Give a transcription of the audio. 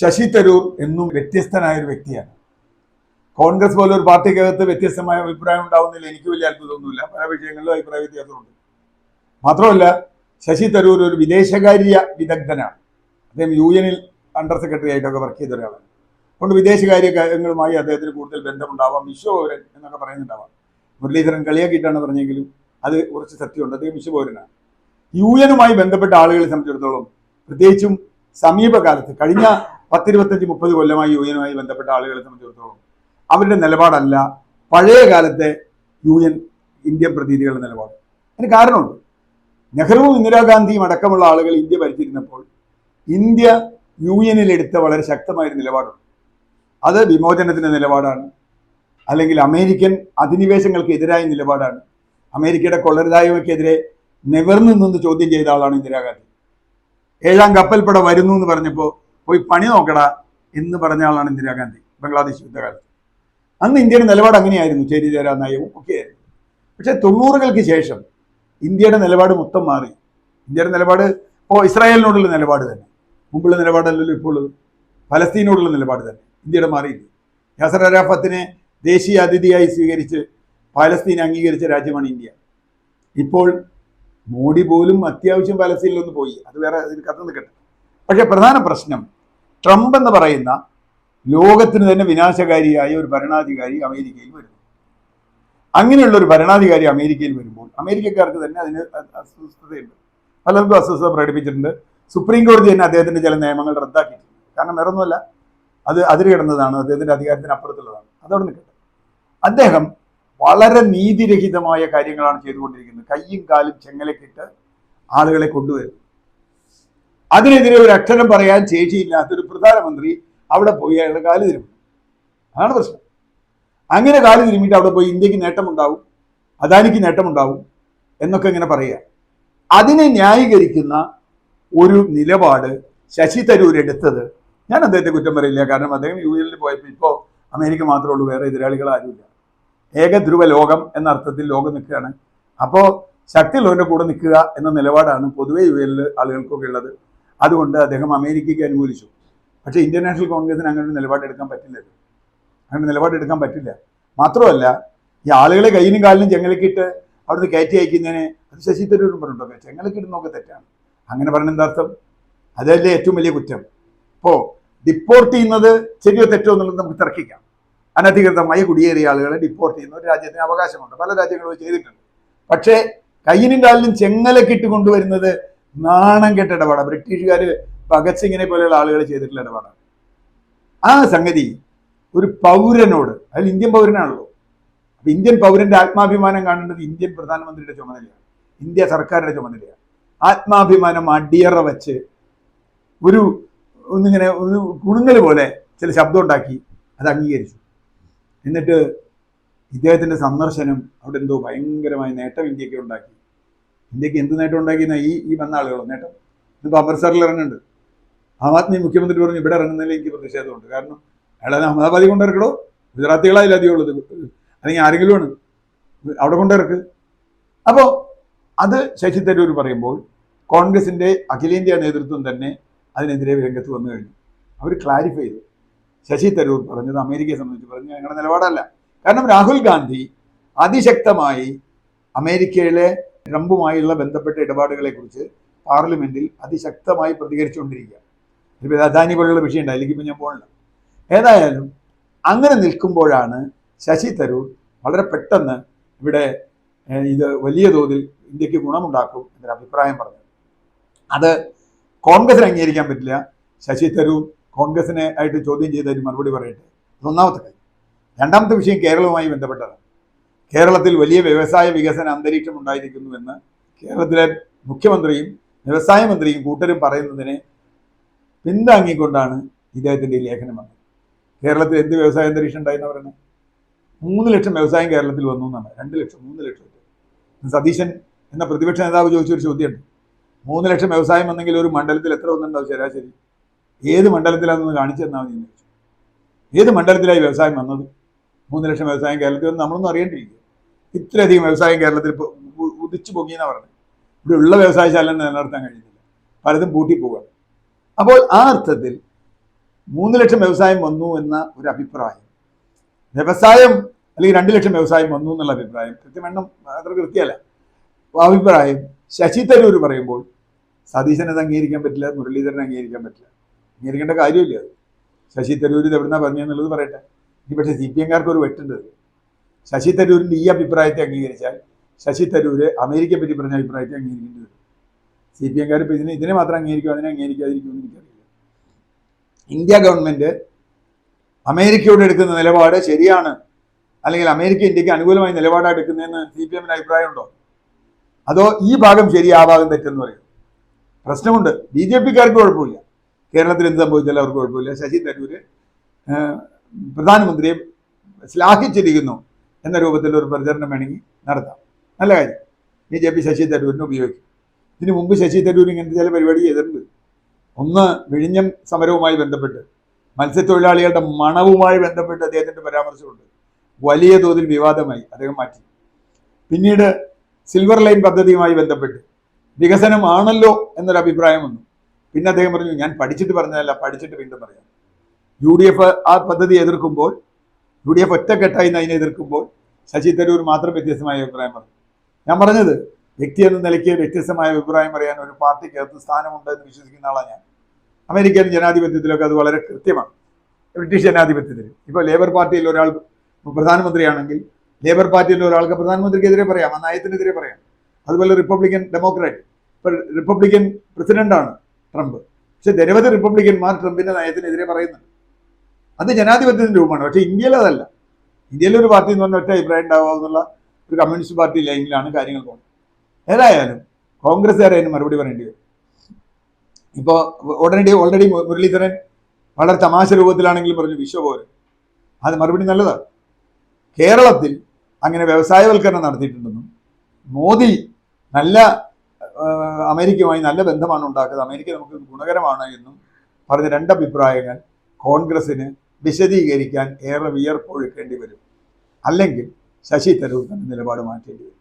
ശശി തരൂർ എന്നും വ്യത്യസ്തനായ ഒരു വ്യക്തിയാണ്. കോൺഗ്രസ് പോലെ ഒരു പാർട്ടിക്കകത്ത് വ്യത്യസ്തമായ അഭിപ്രായം ഉണ്ടാവുന്നതിൽ എനിക്ക് വലിയ അത്ഭുതമൊന്നുമില്ല. പല വിഷയങ്ങളിലും അഭിപ്രായ വ്യത്യാസമുണ്ട്. മാത്രമല്ല, ശശി തരൂർ ഒരു വിദേശകാര്യ വിദഗ്ധനാണ്. അദ്ദേഹം UN അണ്ടർ സെക്രട്ടറി ആയിട്ടൊക്കെ വർക്ക് ചെയ്ത ഒരാളാണ്. അതുകൊണ്ട് വിദേശകാര്യ കാര്യങ്ങളുമായി അദ്ദേഹത്തിന് കൂടുതൽ ബന്ധമുണ്ടാവാം. വിശ്വപൗരൻ എന്നൊക്കെ പറയുന്നുണ്ടാവാം. മുരളീധരൻ കളിയാക്കിയിട്ടാണ് പറഞ്ഞെങ്കിലും അത് കുറച്ച് സത്യമുണ്ട്. അദ്ദേഹം വിശ്വപൗരനാണ്. UN ബന്ധപ്പെട്ട ആളുകളെ സംബന്ധിച്ചിടത്തോളം, പ്രത്യേകിച്ചും സമീപകാലത്ത് കഴിഞ്ഞ 10-25-30 കൊല്ലമായി UN ബന്ധപ്പെട്ട ആളുകളെ സംബന്ധിച്ചിടത്തോളം അവരുടെ നിലപാടല്ല പഴയ കാലത്തെ ഇന്ത്യൻ പ്രതിനിധികളുടെ നിലപാട്. അതിന് കാരണമുണ്ട്. നെഹ്റുവും ഇന്ദിരാഗാന്ധിയും അടക്കമുള്ള ആളുകൾ ഇന്ത്യ ഭരിച്ചിരുന്നപ്പോൾ ഇന്ത്യ UN എടുത്ത വളരെ ശക്തമായൊരു നിലപാടുണ്ട്. അത് വിമോചനത്തിന്റെ നിലപാടാണ്, അല്ലെങ്കിൽ അമേരിക്കൻ അധിനിവേശങ്ങൾക്ക് എതിരായ നിലപാടാണ്. അമേരിക്കയുടെ കൊള്ളരുതായ്മയ്ക്കെതിരെ നിവർന്നു നിന്ന് ചോദ്യം ചെയ്ത ആളാണ് ഇന്ദിരാഗാന്ധി. 7ാം കപ്പൽപ്പട വരുന്നു എന്ന് പറഞ്ഞപ്പോൾ പോയി പണി നോക്കടാ എന്ന് പറഞ്ഞ ആളാണ് ഇന്ദിരാഗാന്ധി ബംഗ്ലാദേശ് യുദ്ധകാലത്ത്. അന്ന് ഇന്ത്യയുടെ നിലപാട് അങ്ങനെയായിരുന്നു, ചേരിചേരാ നയവും ഒക്കെയായിരുന്നു. പക്ഷെ 90-കൾക്ക് ശേഷം ഇന്ത്യയുടെ നിലപാട് മൊത്തം മാറി. ഇന്ത്യയുടെ നിലപാട് ഇപ്പോൾ ഇസ്രായേലിനോടുള്ള നിലപാട് തന്നെ, മുമ്പുള്ള നിലപാടല്ലല്ലോ ഇപ്പോൾ ഉള്ളത്. ഫലസ്തീനോടുള്ള നിലപാട് തന്നെ ഇന്ത്യയുടെ മാറിയില്ല. യാസർ അറാഫത്തിനെ ദേശീയ അതിഥിയായി സ്വീകരിച്ച് പാലസ്തീനെ അംഗീകരിച്ച രാജ്യമാണ് ഇന്ത്യ. ഇപ്പോൾ മോഡി പോലും അത്യാവശ്യം പാലസ്തീനിലൊന്ന് പോയി, അത് വേറെ കത്ത് നിൽക്കട്ടെ. പക്ഷെ പ്രധാന പ്രശ്നം, ട്രംപ് എന്ന് പറയുന്ന ലോകത്തിന് തന്നെ വിനാശകാരിയായ ഒരു ഭരണാധികാരി അമേരിക്കയിൽ വരുന്നു. അങ്ങനെയുള്ള ഒരു ഭരണാധികാരി അമേരിക്കയിൽ വരുമ്പോൾ അമേരിക്കക്കാർക്ക് തന്നെ അതിന് അസ്വസ്ഥതയുണ്ട്. പലർക്കും അസ്വസ്ഥത പ്രകടിപ്പിച്ചിട്ടുണ്ട്. സുപ്രീം കോടതി തന്നെ അദ്ദേഹത്തിന്റെ ചില നിയമങ്ങൾ റദ്ദാക്കിയിട്ടുണ്ട്. കാരണം വേറൊന്നുമല്ല, അത് അതിര് കിടന്നതാണ്, അദ്ദേഹത്തിന്റെ അധികാരത്തിന് അപ്പുറത്തുള്ളതാണ്. അതോടെ നിൽക്കട്ടെ. അദ്ദേഹം വളരെ നീതിരഹിതമായ കാര്യങ്ങളാണ് ചെയ്തുകൊണ്ടിരിക്കുന്നത്. കയ്യും കാലും ചെങ്ങലക്കിട്ട് ആളുകളെ കൊണ്ടുവരുന്നു. അതിനെതിരെ ഒരു അക്ഷരം പറയാൻ ശേഷിയില്ലാത്തൊരു പ്രധാനമന്ത്രി അവിടെ പോയി അയാളുടെ കാല് തിരുമ്മും. അതാണ് പ്രശ്നം. അങ്ങനെ കാല് തിരുമ്മിയിട്ട് അവിടെ പോയി ഇന്ത്യക്ക് നേട്ടമുണ്ടാവും, അദാനിക്ക് നേട്ടമുണ്ടാവും എന്നൊക്കെ ഇങ്ങനെ പറയുക. അതിനെ ന്യായീകരിക്കുന്ന ഒരു നിലപാട് ശശി തരൂർ എടുത്തത്, ഞാൻ അദ്ദേഹത്തെ കുറ്റം പറയില്ല. കാരണം അദ്ദേഹം UN പോയപ്പോൾ ഇപ്പോൾ അമേരിക്ക മാത്രമേ ഉള്ളൂ, വേറെ എതിരാളികൾ ആരുമില്ല. ഏകധ്രുവ ലോകം എന്ന അർത്ഥത്തിൽ ലോകം നിൽക്കുകയാണ്. അപ്പോൾ ശക്തിയുള്ളവരുടെ കൂടെ നിൽക്കുക എന്ന നിലപാടാണ് പൊതുവെ UN ആളുകൾക്കൊക്കെ ഉള്ളത്. അതുകൊണ്ട് അദ്ദേഹം അമേരിക്കയ്ക്ക് അനുകൂലിച്ചു. പക്ഷേ ഇന്ത്യൻ നാഷണൽ കോൺഗ്രസിന് അങ്ങനെ ഒരു നിലപാടെടുക്കാൻ പറ്റില്ലല്ലോ. അങ്ങനെ നിലപാടെടുക്കാൻ പറ്റില്ല. മാത്രമല്ല, ഈ ആളുകളെ കയ്യിനും കാലിനും ചെങ്ങലക്കിട്ട് അവിടുന്ന് കയറ്റി അയക്കുന്നതിന് അത് ശശി തരൂരും പറഞ്ഞിട്ടൊക്കെ ചെങ്ങലക്കിടുന്നൊക്കെ തെറ്റാണ്. അങ്ങനെ പറഞ്ഞ എന്താ അർത്ഥം? അതല്ലേ ഏറ്റവും വലിയ കുറ്റം. ഇപ്പോൾ ഡിപ്പോർട്ട് ചെയ്യുന്നത് ശരിയോ തെറ്റോ എന്നുള്ളത് നമുക്ക് തർക്കിക്കാം. അനധികൃതമായി കുടിയേറിയ ആളുകളെ ഡിപ്പോർട്ട് ചെയ്യുന്ന ഒരു രാജ്യത്തിന് അവകാശമുണ്ട്, പല രാജ്യങ്ങളും ചെയ്തിട്ടുണ്ട്. പക്ഷേ കയ്യിനും കാലിനും ചെങ്ങലക്കിട്ട് കൊണ്ടുവരുന്നത് നാണം കെട്ട ഇടപാടാണ്. ബ്രിട്ടീഷുകാർ ഭഗത് സിംഗിനെ പോലെയുള്ള ആളുകൾ ചെയ്തിട്ടുള്ള ഇടപാടാണ്. ആ സംഗതി ഒരു പൗരനോട്, അതിൽ ഇന്ത്യൻ പൗരനാണല്ലോ, അപ്പൊ ഇന്ത്യൻ പൗരന്റെ ആത്മാഭിമാനം കാണേണ്ടത് ഇന്ത്യൻ പ്രധാനമന്ത്രിയുടെ ചുമതലയാണ്, ഇന്ത്യ സർക്കാരിന്റെ ചുമതലയാണ്. ആത്മാഭിമാനം അടിയറ വെച്ച് ഒന്നിങ്ങനെ ഒരു കുടുങ്ങൽ പോലെ ചില ശബ്ദം ഉണ്ടാക്കി അത് അംഗീകരിച്ചു. എന്നിട്ട് ഇദ്ദേഹത്തിന്റെ സന്ദർശനം അവിടെ എന്തോ ഭയങ്കരമായ നേട്ടം ഇന്ത്യക്ക് ഉണ്ടാക്കി. ഇന്ത്യക്ക് എന്ത് നേട്ടം ഉണ്ടാക്കിയെന്ന ഈ വന്ന ആളുകളോ നേട്ടം? ഇന്നിപ്പോൾ അമൃത്സറിൽ ഇറങ്ങുന്നുണ്ട്. ആം ആദ്മി മുഖ്യമന്ത്രി പറഞ്ഞു ഇവിടെ ഇറങ്ങുന്നതിൽ എനിക്ക് പ്രതിഷേധമുണ്ട്. കാരണം അയാളെ അഹമ്മദാബാദിൽ കൊണ്ടിറക്കടോ, ഗുജറാത്തികളായില്ല അധികം ഉള്ളത്, അല്ലെങ്കിൽ ആരെങ്കിലും ആണ് അവിടെ കൊണ്ടിറക്ക്. അപ്പോൾ അത് ശശി തരൂർ പറയുമ്പോൾ കോൺഗ്രസിന്റെ അഖിലേന്ത്യാ നേതൃത്വം തന്നെ അതിനെതിരെ രംഗത്ത് വന്നു കഴിഞ്ഞു. അവർ ക്ലാരിഫൈ ചെയ്തു. ശശി തരൂർ പറഞ്ഞത് അമേരിക്കയെ സംബന്ധിച്ച് പറഞ്ഞു ഞങ്ങളുടെ നിലപാടല്ല. കാരണം രാഹുൽ ഗാന്ധി അതിശക്തമായി അമേരിക്കയിലെ ട്രംപുമായുള്ള ബന്ധപ്പെട്ട ഇടപാടുകളെ കുറിച്ച് പാർലമെന്റിൽ അതിശക്തമായി പ്രതികരിച്ചുകൊണ്ടിരിക്കുക. ഇപ്പോൾ അദാനി പോലുള്ള വിഷയം ഉണ്ട്, അതിലേക്ക് ഇപ്പം ഞാൻ പോകണില്ല. ഏതായാലും അങ്ങനെ നിൽക്കുമ്പോഴാണ് ശശി തരൂർ വളരെ പെട്ടെന്ന് ഇവിടെ ഇത് വലിയ തോതിൽ ഇന്ത്യക്ക് ഗുണമുണ്ടാക്കും എന്നൊരു അഭിപ്രായം പറഞ്ഞത്. അത് കോൺഗ്രസിന് അംഗീകരിക്കാൻ പറ്റില്ല. ശശി തരൂർ കോൺഗ്രസിനെ ആയിട്ട് ചോദ്യം ചെയ്തതിന് മറുപടി പറയട്ടെ. ഒന്നാമത്തെ കാര്യം. രണ്ടാമത്തെ വിഷയം കേരളവുമായി ബന്ധപ്പെട്ടതാണ്. കേരളത്തിൽ വലിയ വ്യവസായ വികസന അന്തരീക്ഷം ഉണ്ടായിരിക്കുന്നുവെന്ന് കേരളത്തിലെ മുഖ്യമന്ത്രിയും വ്യവസായ മന്ത്രിയും കൂട്ടരും പറയുന്നതിനെ പിന്താങ്ങിക്കൊണ്ടാണ് ഇദ്ദേഹത്തിൻ്റെ ഈ ലേഖനം വന്നത്. കേരളത്തിൽ എന്ത് വ്യവസായ അന്തരീക്ഷം ഉണ്ടായെന്ന് പറയുന്നത്? 3 ലക്ഷം വ്യവസായം കേരളത്തിൽ വന്നു എന്നാണ്. 2 ലക്ഷം 3 ലക്ഷം. സതീശൻ എന്ന പ്രതിപക്ഷ നേതാവ് ചോദിച്ചൊരു ചോദ്യമുണ്ട്. 3 ലക്ഷം വ്യവസായം വന്നെങ്കിൽ ഒരു മണ്ഡലത്തിൽ എത്ര വന്നിട്ടുണ്ടാവും ശരാശരി? ഏത് മണ്ഡലത്തിലാണെന്ന് കാണിച്ചു തന്നാൽ മതി എന്ന് ചോദിച്ചു. ഏത് മണ്ഡലത്തിലായി വ്യവസായം വന്നത്? 3 ലക്ഷം വ്യവസായം കേരളത്തിൽ വന്ന് നമ്മളൊന്നും അറിയേണ്ടിയിരിക്കുക. ഇത്രയധികം വ്യവസായം കേരളത്തിൽ ഉദിച്ചു പൊങ്ങിയെന്നാണ് പറഞ്ഞത്. ഇവിടെ ഉള്ള വ്യവസായശാല നിലനിർത്താൻ കഴിയുന്നില്ല, പലതും പൂട്ടിപ്പോവുക. അപ്പോൾ ആ അർത്ഥത്തിൽ 3 ലക്ഷം വ്യവസായം വന്നു എന്ന ഒരു അഭിപ്രായം, വ്യവസായം അല്ലെങ്കിൽ 2 ലക്ഷം വ്യവസായം വന്നു എന്നുള്ള അഭിപ്രായം, കൃത്യമെണ്ണം അത്ര കൃത്യമല്ല, അഭിപ്രായം ശശി തരൂർ പറയുമ്പോൾ സതീശനെ അംഗീകരിക്കാൻ പറ്റില്ല, മുരളീധരനെ അംഗീകരിക്കാൻ പറ്റില്ല. അംഗീകരിക്കേണ്ട കാര്യമില്ല. അത് ശശി തരൂർ ഇത് എവിടുന്നാ പറഞ്ഞെന്നുള്ളത് പറയട്ടെ. ഇനി പക്ഷേ CPM-കാർക്ക് ഒരു വെട്ടുണ്ട്. ശശി തരൂരിൻ്റെ ഈ അഭിപ്രായത്തെ അംഗീകരിച്ചാൽ ശശി തരൂര് അമേരിക്കയെ പറ്റി പറഞ്ഞ അഭിപ്രായത്തെ അംഗീകരിക്കേണ്ടി വരും. CPM-കാർ ഇപ്പോൾ ഇതിനെ മാത്രം അംഗീകരിക്കും, അതിനെ അംഗീകരിക്കാതിരിക്കുമെന്ന് എനിക്കറിയില്ല. ഇന്ത്യ ഗവൺമെന്റ് അമേരിക്കയോട് എടുക്കുന്ന നിലപാട് ശരിയാണ്, അല്ലെങ്കിൽ അമേരിക്ക ഇന്ത്യക്ക് അനുകൂലമായ നിലപാടാണ് എടുക്കുന്നതെന്ന് CPM-ന് അഭിപ്രായമുണ്ടോ? അതോ ഈ ഭാഗം ശരി, ആ ഭാഗം തെറ്റെന്ന് പറയും? പ്രശ്നമുണ്ട്. BJP-കാർക്ക് കുഴപ്പമില്ല, കേരളത്തിൽ എന്ത് സംഭവിച്ചാലും അവർക്ക് കുഴപ്പമില്ല. ശശി തരൂര് പ്രധാനമന്ത്രിയെ ശ്ലാഘിച്ചിരിക്കുന്നു എന്ന രൂപത്തിൽ ഒരു പ്രചരണം വേണമെങ്കിൽ നടത്താം, നല്ല കാര്യം. BJP ശശി തരൂരിനെ ഉപയോഗിക്കും. ഇതിനു മുമ്പ് ശശി തരൂർ ഇങ്ങനത്തെ ചില പരിപാടി ചെയ്തിട്ടുണ്ട്. ഒന്ന്, വിഴിഞ്ഞം സമരവുമായി ബന്ധപ്പെട്ട്, മത്സ്യത്തൊഴിലാളികളുടെ മണവുമായി ബന്ധപ്പെട്ട് അദ്ദേഹത്തിൻ്റെ പരാമർശമുണ്ട്. വലിയ തോതിൽ വിവാദമായി, അദ്ദേഹം മാറ്റി. പിന്നീട് സിൽവർ ലൈൻ പദ്ധതിയുമായി ബന്ധപ്പെട്ട് വികസനമാണല്ലോ എന്നൊരു അഭിപ്രായം വന്നു. പിന്നെ അദ്ദേഹം പറഞ്ഞു, ഞാൻ പഠിച്ചിട്ട് പറഞ്ഞതല്ല, പഠിച്ചിട്ട് വീണ്ടും പറയാം. UDF ആ പദ്ധതി എതിർക്കുമ്പോൾ, UDF ഒറ്റക്കെട്ടായി അതിനെ എതിർക്കുമ്പോൾ ശശി തരൂർ മാത്രം വ്യത്യസ്തമായ അഭിപ്രായം പറഞ്ഞു. ഞാൻ പറഞ്ഞത്, വ്യക്തി എന്ന നിലയ്ക്ക് വ്യത്യസ്തമായ അഭിപ്രായം പറയാൻ ഒരു പാർട്ടിക്കകത്ത് സ്ഥാനമുണ്ട് എന്ന് വിശ്വസിക്കുന്ന ആളാണ് ഞാൻ. അമേരിക്കൻ ജനാധിപത്യത്തിലൊക്കെ അത് വളരെ കൃത്യമാണ്. ബ്രിട്ടീഷ് ജനാധിപത്യത്തിൽ ഇപ്പോൾ ലേബർ പാർട്ടിയിൽ ഒരാൾ പ്രധാനമന്ത്രിയാണെങ്കിൽ ലേബർ പാർട്ടിയിലെ ഒരാൾക്ക് പ്രധാനമന്ത്രിക്കെതിരെ പറയാം, ആ നയത്തിനെതിരെ പറയാം. അതുപോലെ റിപ്പബ്ലിക്കൻ ഡെമോക്രാറ്റ്, ഇപ്പോൾ റിപ്പബ്ലിക്കൻ പ്രസിഡന്റാണ് ട്രംപ്, പക്ഷെ നിരവധി റിപ്പബ്ലിക്കന്മാർ ട്രംപിന്റെ നയത്തിനെതിരെ പറയുന്നുണ്ട്. അത് ജനാധിപത്യത്തിന്റെ രൂപമാണ്. പക്ഷെ ഇന്ത്യയിൽ അതല്ല. ഇന്ത്യയിലെ ഒരു പാർട്ടി എന്ന് പറഞ്ഞാൽ ഒറ്റ അഭിപ്രായം ഉണ്ടാവുക ഒരു കമ്മ്യൂണിസ്റ്റ് പാർട്ടി ലൈനിലാണ് കാര്യങ്ങൾ പോകുന്നത്. ഏതായാലും കോൺഗ്രസ്സുകാരെ അതിന് മറുപടി പറയേണ്ടി വരും. ഇപ്പോൾ ഓൾറെഡി മുരളീധരൻ വളരെ തമാശ രൂപത്തിലാണെങ്കിലും പറഞ്ഞു വിശ്വപോര്. അത് മറുപടി നല്ലതാണ്. കേരളത്തിൽ അങ്ങനെ വ്യവസായവൽക്കരണം നടത്തിയിട്ടുണ്ടെന്നും മോദി നല്ല അമേരിക്കയുമായി നല്ല ബന്ധമാണ് ഉണ്ടാക്കുന്നത്, അമേരിക്ക നമുക്ക് ഗുണകരമാണ് എന്നും പറഞ്ഞ 2 അഭിപ്രായങ്ങൾ കോൺഗ്രസിന് വിശദീകരിക്കാൻ ഏറെ വിയർപ്പൊഴുക്കേണ്ടി വരും. അല്ലെങ്കിൽ ശശി തരൂർ തന്നെ നിലപാട് മാറ്റേണ്ടി വരും.